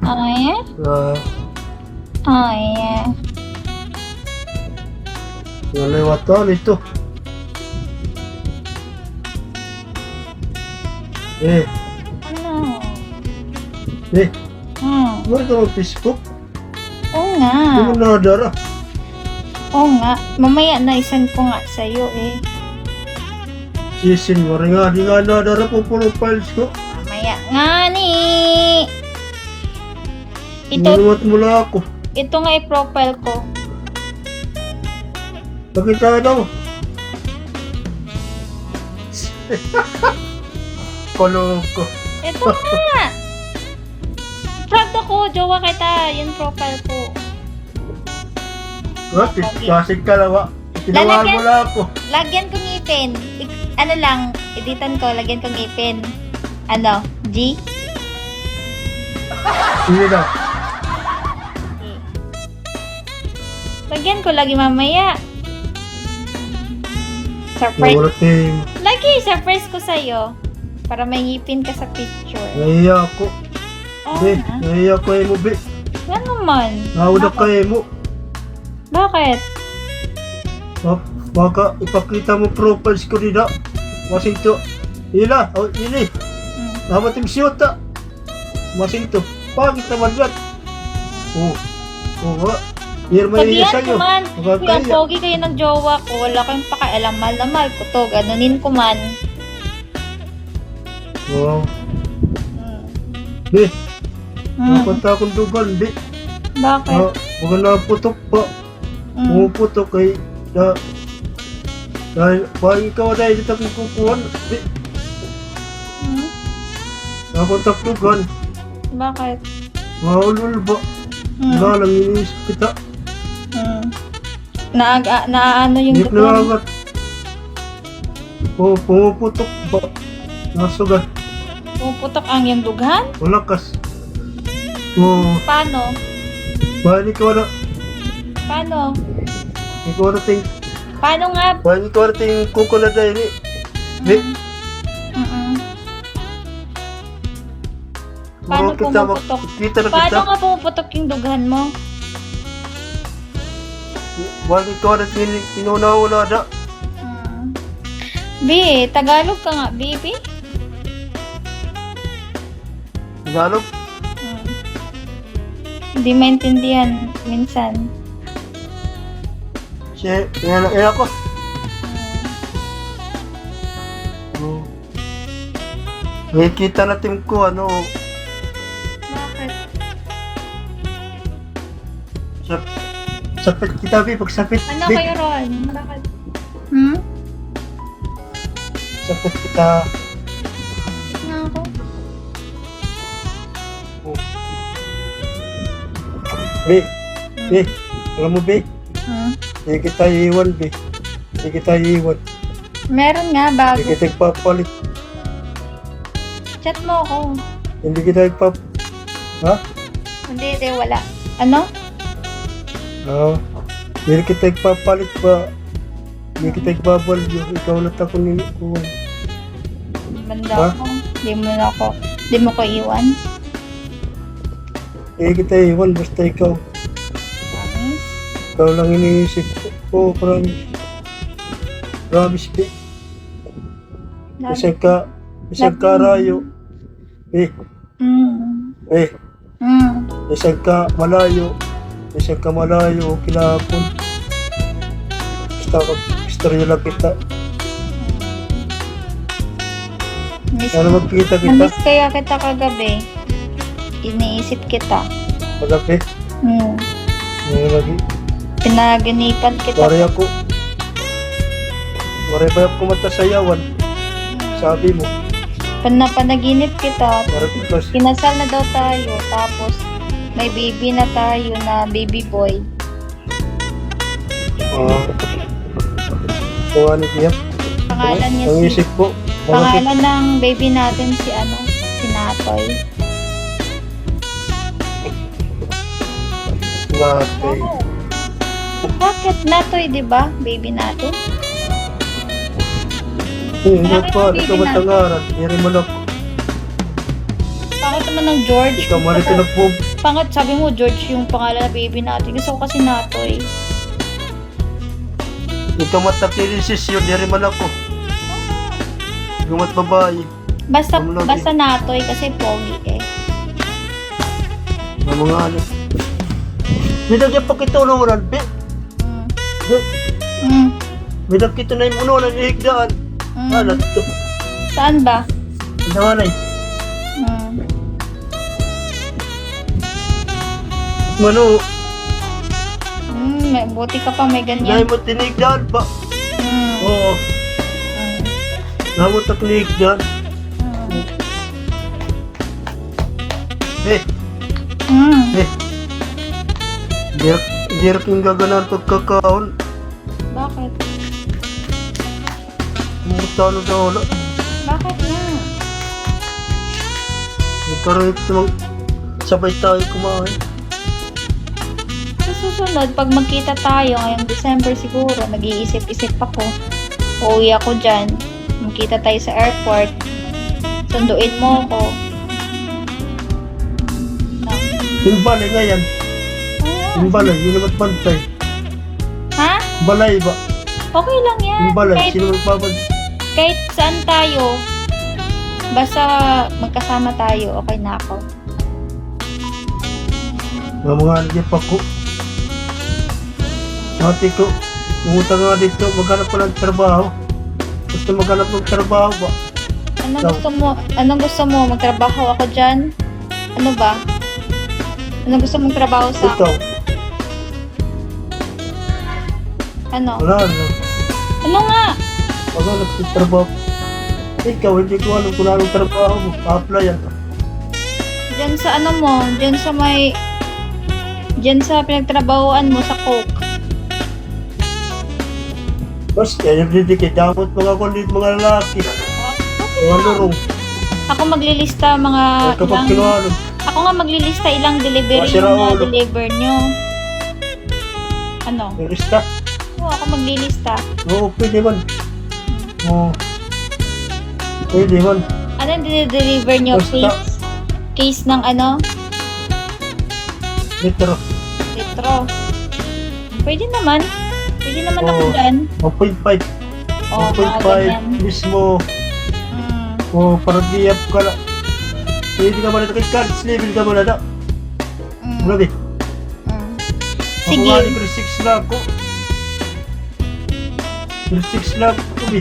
Ay, Ah, ay. nalewatan ito. Ano? Eh, Hmm. wala ka mag-Facebook? Oo nga. Hindi mo nadara. Oo nga. Mamaya na isan ko nga sa'yo eh. Sisin mo rin nga, di nga nadara po files ko. Mamaya nga ni. Ito, Ninuwat mo lang ako. ito nga i-profile ko. Pakita daw. Kolong ko. Ito nga. Proud ako, jowa kita. Yun profile ko. Klasik ka lang, wa. Tinawahan mo lang ako. Lagyan ko ngipin. Ano lang, editan ko, lagyan ko ngipin. Ano? G? Hindi na. Lagyan ko lagi mamaya. Surprise. Nawala ting. Lagi, surprise ko sa'yo. Para may ngipin ka sa picture. Nahiya ako. Oo Be, nga. nahiya ko mo, be. Nga naman. Nauda ka mo. Bakit? Baka ipakita mo profiles ko nila. Masinto. Ila, o ini. Hmm. Namating siyota. Masinto. Pangit naman yan. Oo, nga. Here may iya Sabihan sa'yo. ko man. Kuya, Magkakaya. pogi kayo ng jowa ko. Wala kayong pakialam. Mahal na mahal ko to. Ganunin ko man. Wow. Hmm. Be, Hmm. napunta akong dugan, be. Bakit? Mga naputok pa. Hmm. Pumuputok kay dahil parang ikaw dahil dito akong kukuhan. Be, Hmm. napunta akong dugan. Bakit? Maulol ba? Hmm. Wala lang iniisip kita. Hmm. Naano yung Hindi dugo? nangangat. Pumuputok ba? Nasugat. Puputok ang yung dughan? Malakas. Oo. Paano? Bahal ikaw na. Paano? Ikaw na ting. Paano nga? Bahal ikaw na ting kuko na dahil eh. Be, Mm-mm. Paano pumuputok? Kita na Paano kita. nga pumuputok yung dughan mo? Bahal ikaw na ting inuna-una na. Mm. B, Tagalog ka nga, baby. Tagalog. Mm. Hindi maintindihan minsan. Siya, yan ako. Nakikita natin ko ano, Bakit? sapit kita be, pagsapit Ano be, kayo ron? Bakit? Hmm? sapit kita. Nga ako? Be, be, alam mo be, Hmm? hindi kita iiwan be, hindi kita iiwan, Meron nga, bago. hindi kita ipapalit, Chat mo ako. hindi kita ha? Hindi, wala. Ano? Hindi kita ipapalit pa, hindi kita ipabalyo, ikaw lang ako nilikuhan. Banda Ha? ako. Di mo ko iwan. Hindi kita iiwan, basta ikaw, Promise? ikaw lang iniisip ko. Oh, promise. Promise be, isang ka rayo. Mm. Mm. Isang ka malayo, kinapon. Basta istorya lang kita. Sana magkita kita, Namiss kaya kita kagabi. Iniisip kita. magabi. Mm. Ngayon lagi, Pinaganipan kita. wari ako. Wari ba ako matasayawan? Sabi mo, Panaginip kita. wari ko tas. Kinasal na daw tayo. Tapos, may baby na tayo na baby boy. Kung ano niya, Pangalan niya ang si... isip ko, bakit Pangalan ng baby natin si Natoy. natin. Bakit Natoy, di ba? Baby natin? Hindi pa, ito matangaran, hindi mo lang. Bakit naman ng George? Ikaw man ito Pangat, sabi mo, George, yung pangalan na baby natin. Gusto ko kasi Natoy. Ikaw matapilisis yun, di rin man ako. Gumat babae. Basta, Ang lagi. basta Natoy kasi pogi eh. Ang mga ano. Binagyan pa kita ununan, be. Mm. Binagyan kita na yung ununan, ihigdaan. Mm. Ano to? Saan ba? Ang nanay. Mm. Mano, Buti ka pa may dahil ganyan. mo tinigdaan pa. Mm. Oo, Mm. namot na tinigdaan. Mm. Eh, Mm. eh. Di rin gaganan pagkakaon. Bakit? Mutano na wala. Bakit nga? Nagkaroon ito namang sabay tayo kumain. Sa susunod, pag magkita tayo ngayong December siguro, nag-iisip-isip ako. Uuwi ako dyan. Magkita tayo sa airport. Sunduin mo ako. No. Yung balay nga yan. Ah. Yung balay, yun naman bantay. Ha? Balay ba? Okay lang yan. Yung balay, Kahit, sino magbabantay? kahit saan tayo, basta magkasama tayo, okay na ako. Mga nagyan pa ko. Ate ko, umutang nga dito, maghanap pa ng trabaho. Gusto maghanap ng trabaho ba? Anong So- gusto mo? Anong gusto mo? Magtrabaho ako dyan? Ano ba? Anong gusto mong trabaho sa... Ikaw, Ano? wala na. Ano nga? Maghanap ng trabaho. Ikaw, hindi ko alam kung anong trabaho mo. Pa-applyan ka. Diyan sa ano mo? Diyan sa may... Diyan sa pinagtrabahoan mo sa Coke. Basta, yung didikit, damot mga kulit, mga lalaki. Mga lurong. Ako maglilista mga Kapag ilang... kinuha Ako nga maglilista ilang delivery Masira yung ulo. deliver nyo. Ano? yung lista. Oo, ako maglilista. Oo, pwede man. Oo. Pwede man. Ano yung deliver nyo? Basta. Case ng ano? Litro. Litro. Pwede naman. Pwede naman Oo. ako dyan. 1.5. Oo, mga 1.5 ganyan. mismo. Mm. O, parang diyap ka na. Pwede ka man na kay cards level ka man na. Mm. Grabe. Mm. Ako Sige. nga ni grade 6 lang ako. Grade 6 lang ako. Grabe.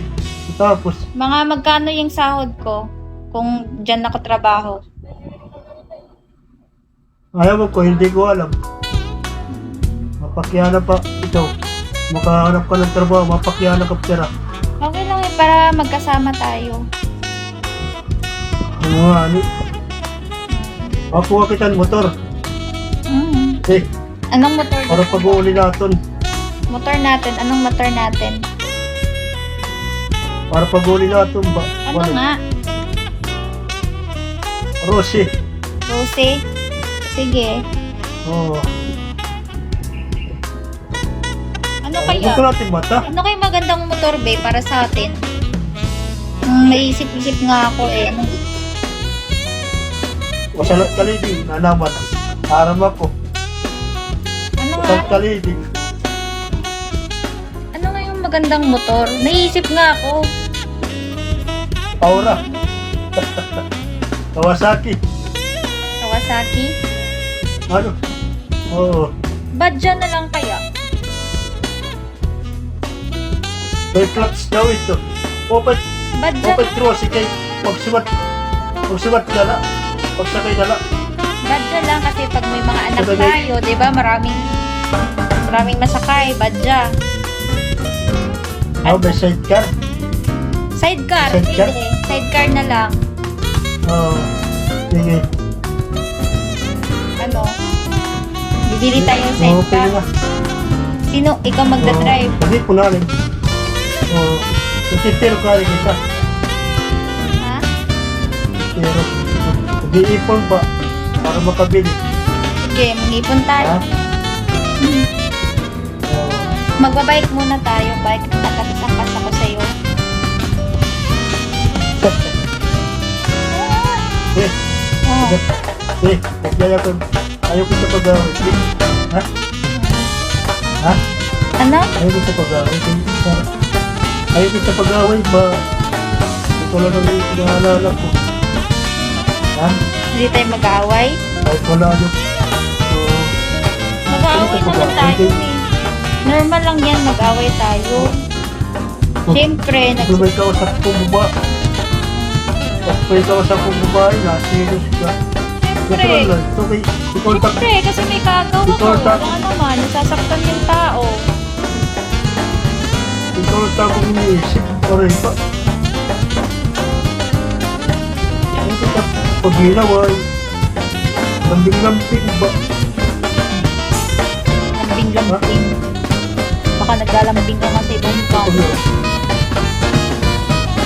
Tapos, Mga magkano yung sahod ko kung dyan ako trabaho? ayaw mo ko, hindi ko alam. Mapakyanan pa ito. Makahanap ka ng trabaho, mapakyanan ka pera. Okay lang eh, para magkasama tayo. Ano nga, ano? Ako nga kita ng motor. Mm. Eh, Anong motor para pag-uuli natin. Motor natin? Anong motor natin? Para pag-uuli natin ba? Ano nga? Rossi. Rose? Sige. Oo. Ano Huwag kaya? ko natin mata. Ano kaya magandang motor, be, para sa atin? Naisip-isip nga ako eh. Ano? Masalat kalibig, nanaman. Haram ako. Ano nga? Masalat kalibig. Ano nga yung magandang motor? Naisip nga ako. Aura. Kawasaki. Kawasaki? Ano? Oo. Badja na lang kaya? May clutch daw ito. Open Badja Rossi kay magsumat. Magsumat dala. Pagsakay dala. Badja lang kasi pag may mga anak Sabagay. tayo, 'di ba? Maraming masakay, badja. Oh, may sidecar. Sidecar, Sidecar? sige. Sidecar na lang. Oo. Sige. Ano? Bibili tayo ng Oo, pwede sidecar. na. Sino? Ikaw magdadrive? Hindi po namin. Oo. Tutitiro ka rin kita. Ha? Pero, mag-iipon pa para makabili. Sige, mag-ipon Ha? tayo. Oo. Magbabike muna tayo. Bike, takas ako sa'yo. Eh, Oh. eh, nagyaya ko. Ayaw kita pag-away. Ha? Ha? Ano? Ayaw kita pag-away. Ayaw kita pag-away ba? Ito lang ang pinaalala ko. Ha? Hindi tayo mag-aaway? Kahit wala yun. So, Mag-aaway naman tayo eh. Normal lang yan, mag-aaway tayo. Siyempre, kung may kausap kong babae, kung may kausap kong babae, nasilos ka. Siyempre, Natural lang. Ito kay, ikaw tak, siyempre, kasi may kagawa Ikaw ko. ta- Baka naman, nasasaktan yung tao. ikaw lang takong iniisip. Paray pa. Ito tak, pag ginaway, lambing-lambing ba? Lambing-lambing. Baka naglalambing ka nga sa ibang tao.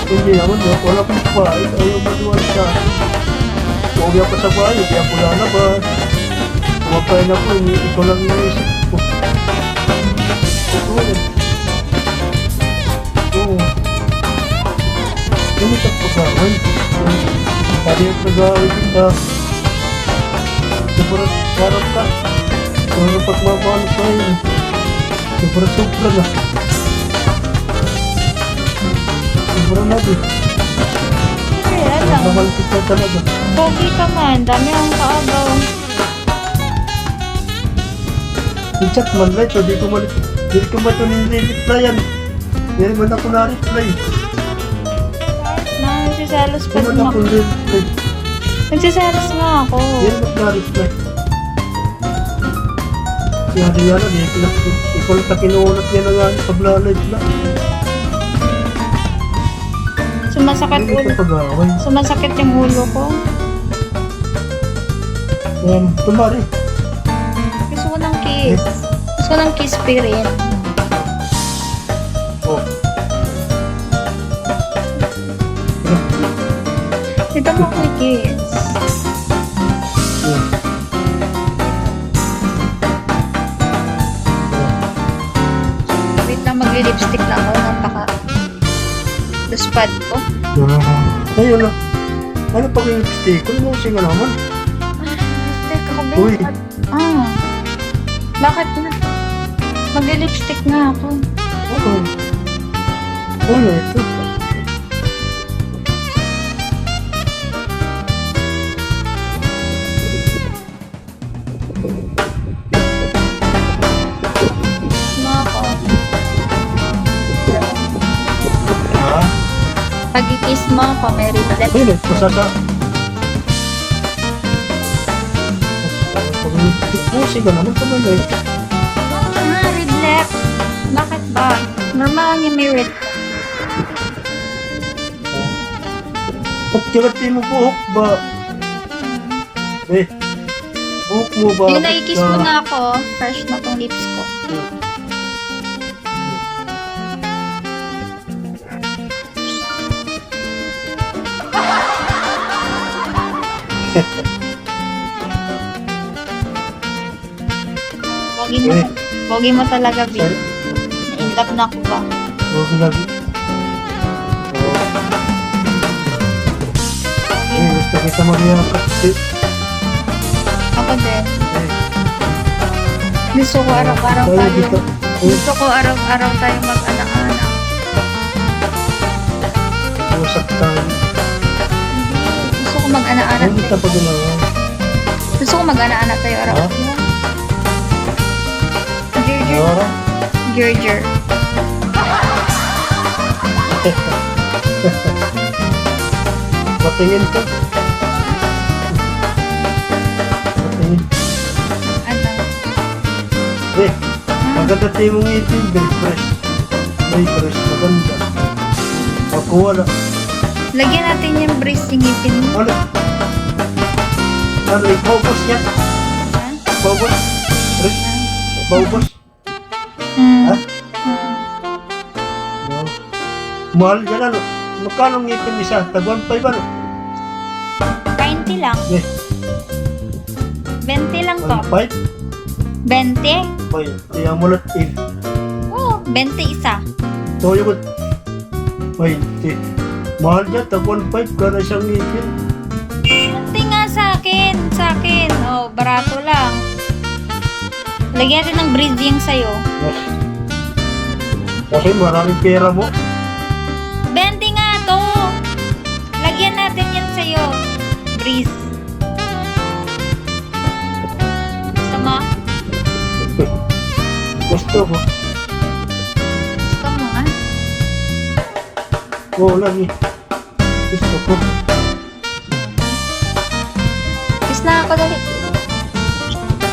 Hindi naman, wala kong bahay. Ayaw maluwal sa akin. Kung uwi ako sa bahay, hindi ako lalabas. Kumakain ako, ito lang iniisip ko. Ito yan. Oo. Hindi ka pag-away. Pari ang pag-away kita. Sobrang parang ka. Sobrang pagmamahal ko yun. Sobrang na. Sobrang na din. Kaya lang. Mahal kita talaga. Pogi ka man, dami akong kaagaw. I-chat man ba ito? Di ko man ito nire-replyan. Hindi man ako na-reply. Nagsiselos pa Di man din ako ako. na-reply. Nagsiselos nga ako. Hindi man na-reply. Kaya di yan lang. Ikaw lang kinuulat niya na nga pag-live na. Sumasakit Hindi ulo. ka pag-away. Sumasakit yung ulo ko. Tumari. Gusto ko ng kiss. Gusto ko ng kiss pa rin. Oh. Dito mo ako kiss. Wait lang, magli-lipstick lang ako. Napaka-luspad ko. Ayun na. Ano pag yung lipstick? Ano mo siya naman? Lipstick ako, Uy. babe. Ah. Bakit na? Magli-lipstick nga ako. Oo. Ano ito? Mga ako. Ha? Pag-kiss mo ako, may reflect. Ayun eh. Masasa. Pag yung lipstick mo siya naman tumalay. Ah, red left. Bakit ba? Normal lang yung may red. Pagkirati mo buhok ba? Eh. Buhok mo ba? Yung nai-kiss mo na ako, fresh na tong lips ko. Eh. Pogi mo talaga, B. Sorry. Na-inlove na ako ba? Huwag lagi. Eh, gusto kita mag-iakap. Ako din. Eh, Gusto ko araw-araw tayo tayo. dito. Eh, Gusto ko araw-araw tayo mag-anak-anak. usap tayo. Gusto ko mag-anak-anak Ano kita tayo. pa ginawa? Gusto ko mag-anak-anak tayo araw-araw. Gerger. Ara? Gerger. Patingin ka. Patingin. Ano? Eh, maganda tayo mong ngipin. Very fresh. Very fresh. Maganda. Ako wala. Lagyan natin yung brace yung ngipin mo. Ano? Ano? Baubos yan? Ha? Baubos? Fresh? Baubos? Hmm. Ha? No. Mahal yan ano? Magkano ngipin isa? Tag 1.5 ano? 20 lang. Eh, 20 lang to. 1.5? 20? Bay, kaya mo lang eh. Oo, 20 isa. So yung 20. Mahal yan, tag 1.5 ka na isang ngipin. 20 nga sa akin. Sa akin. Oh, barato lang. Lagyan natin ng breeze yung sa'yo. Yes. Kasi maraming pera mo. 20 nga to. Lagyan natin yan sa'yo. Breeze. Gusto mo? Gusto ko. Gusto mo nga? Oo, lagi. Gusto ko. Kiss na ako dali.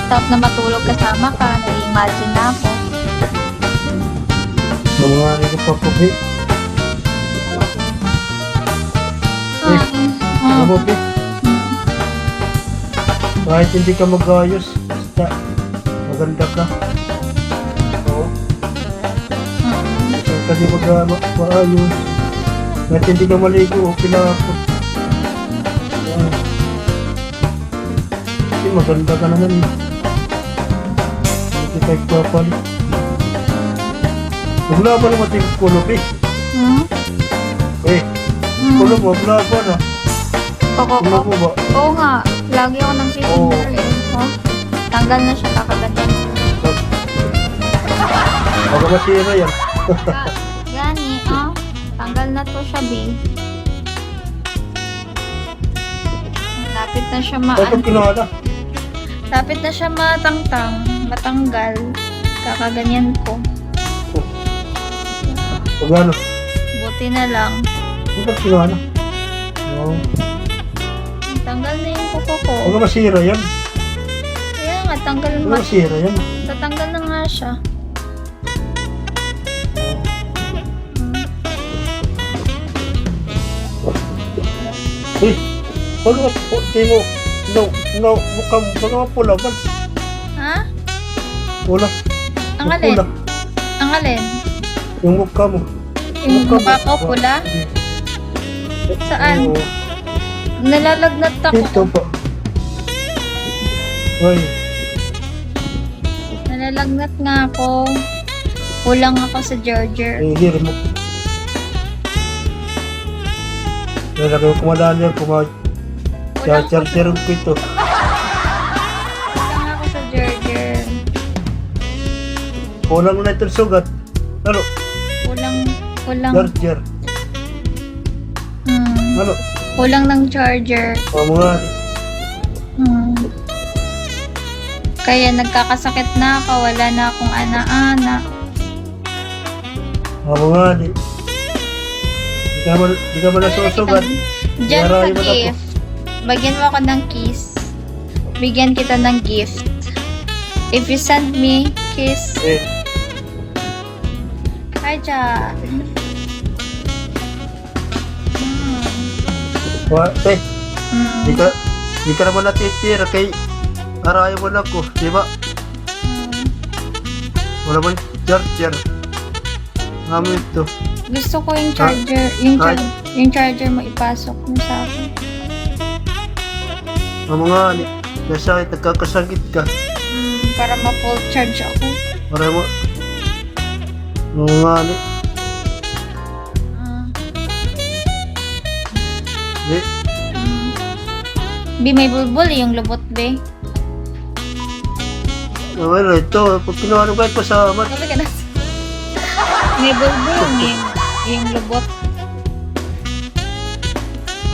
Stop na matulog kasama ka. Nai-imagine na ako. Mga ko pa po, eh. Ano mo, eh? Kahit hindi ka mag-ayos, basta maganda ka. Oo. Kahit hindi mag-ayos. Kahit hindi ka maligo, okay na ako. Oo. Kasi maganda ka naman. Hindi ka ipapali. Maglaban naman yung kulog eh. Eh, kulog mo, maglaban ah. Kulog mo ba? Oo nga. Lagi ako nang finger eh. Oh. Tanggal na siya kakaganyan. Baka masira yan. Gani, oh. Tanggal na to siya, B. Lapit na siya Bakit kinuha na? Lapit na siya matanggal. Kakaganyan ko. Pagano? Buti na lang. Bakit kinuha na? Oo. Tanggal na yung kuko ko. Baka masira yan. Kaya nga, Baka masira yan. tatanggal na nga siya. Eh, pag mo, no, baka mapula man. Ha? Wala. Ang alin? Mapula. Ang alin? Yung mukha mo. Yung mukha ko pula? Saan? Oo. Nalalagnat ako. Ito pa. Ay, Nalalagnat nga ako. Kulang ako sa Georgia. hihir mo. Nalagay ko kumadaan yan, charger ko ito. Kulang ako sa Georgia. Kulang na itong sugat. Ano? Kulang. Charger. Ano? Kulang ng charger. Mga Kaya nagkakasakit na ako. Wala na akong ana-ana. mga di. Di ka man nasusugat. Diyan sa Yarayin mo na po. gift. Bagyan mo ako ng kiss. Bigyan kita ng gift. If you send me kiss. Eh, Hi, Ja. eh, di ka naman natitira kay arayan mo na ko, di ba? Wala ba yung charger? Namin ito. Gusto ko yung charger. Yung charger mo ipasok mo sa akin. Mga nasakit, nagkakasakit ka. Para ma-full charge ako. Para mo. Mga di. Bi, may bulbul yung lubot, be. Well, ito, pag kinuha ng kahit pasama. Sabi ka na. May bulbul yung lubot.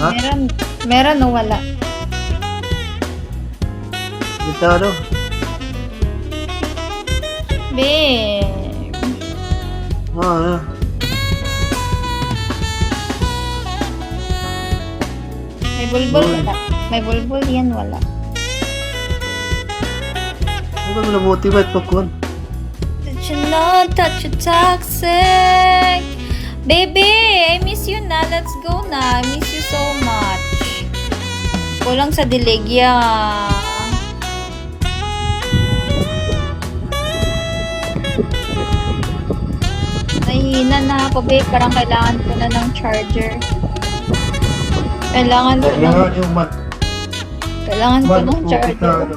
Ha? Meron o wala? Ito ano? Be. Ah, May bulbul wala. May bulbul yan wala. ano ba namotivate pa ko? Did you know that you're toxic? Baby, I miss you na. Let's go na. I miss you so much. Kulang sa diligya. Nahihina na ako, babe. Parang kailangan ko na ng charger. Kailangan ko ng Yung man. charger.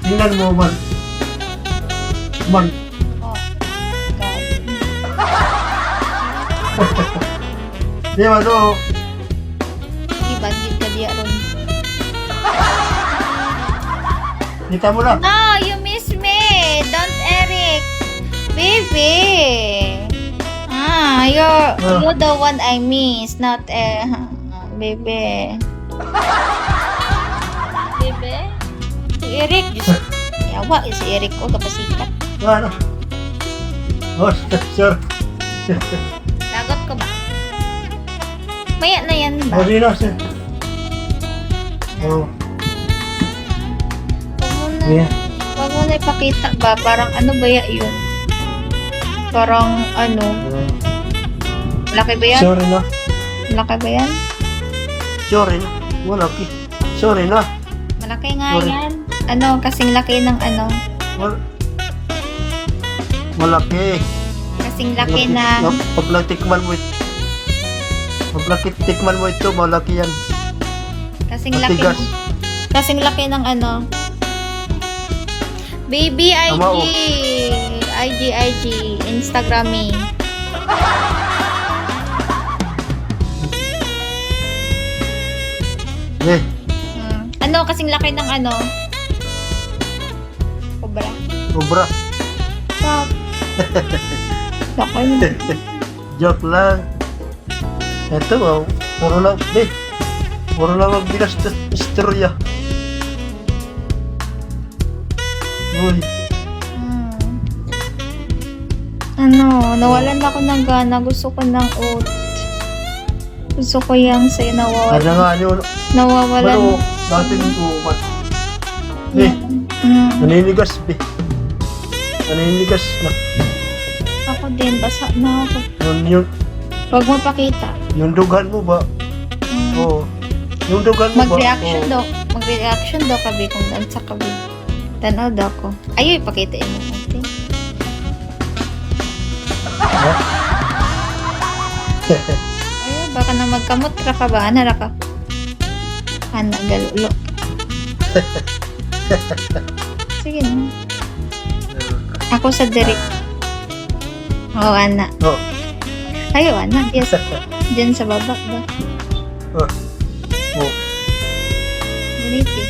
Tingnan mo man. Man. Oh, God. Di ba ito? Ibagid ka diya ron. Kita mo na. Ah, you Baby! You're the one I miss, not baby. Baby? Si Eric, Diyos. Yawa, si Eric ko, kapasikat. Ano? Oh, sir. Lagot ko ba? Maya na yan ba? Oh, sino, sir? Oh, yeah. Huwag mo na ipakita ba? Parang ano ba yun? Parang ano? Laki ba yan? Sorry na. Malaki ba yan? Sorry na. Malaki. Sorry na. Malaki nga Sorry. yan. Ano, kasing laki ng ano? Malaki. Kasing laki na... Pag natikman mo ito, malaki yan. Kasing laki Matigas. Kasing laki ng ano? Baby IG! Tama, oh. IG, Instagram me. Eh, Ano, kasing laki ng ano? Cobra. sobra. Stop. Laki mo. Joke lang. Ito, oh. Puro lang, puro lang magbigas na istorya. Uy, Ano, nawalan ako ng gana. Gusto ko ng oat. Gusto ko yung sa'yo ano nawawalan. nga, ano, Nawawalan. ano, natin ito, naninigas, naninigas na. Ako din, basa na ako. Yun, Huwag mo pakita. yung dugan mo ba? Oo. Yung dugan mo ba? Mag-reaction Oo. daw. Mag-reaction daw kabi kung daan sa kabi. Tanaw daw ko. Ayaw, ipakitain mo natin. Ha? Ayaw, baka na magkamot ra ka ba? Ana ra ka? Ana, galulo. Sige na. Ako sa Derek. Oo, ana. Oh. Ayaw, ana. Yes. Diyan sa baba ba? Oh. Oh. Buniti.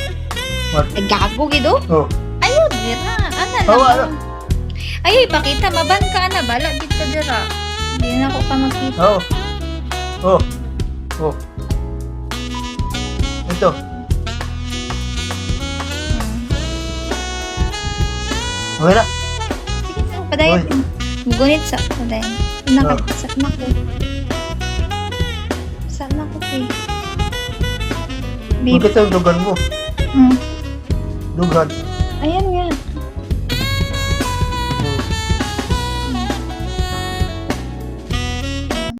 What? Ay, gago gido? Oh. Ayaw, dira. Ana Oh, lang. ano? Ayaw, ipakita. Maban ka na. Bala, bit ka dira. Hindi na ako ka makita. Oh. Oh. Oh. Ito. Okay na. Sige na, padayon. Gunit sa padayon. Nakapasa na ko. Saan ako eh? Baby. Bakit ang dugan mo? Hmm. Dugan. Ayan nga.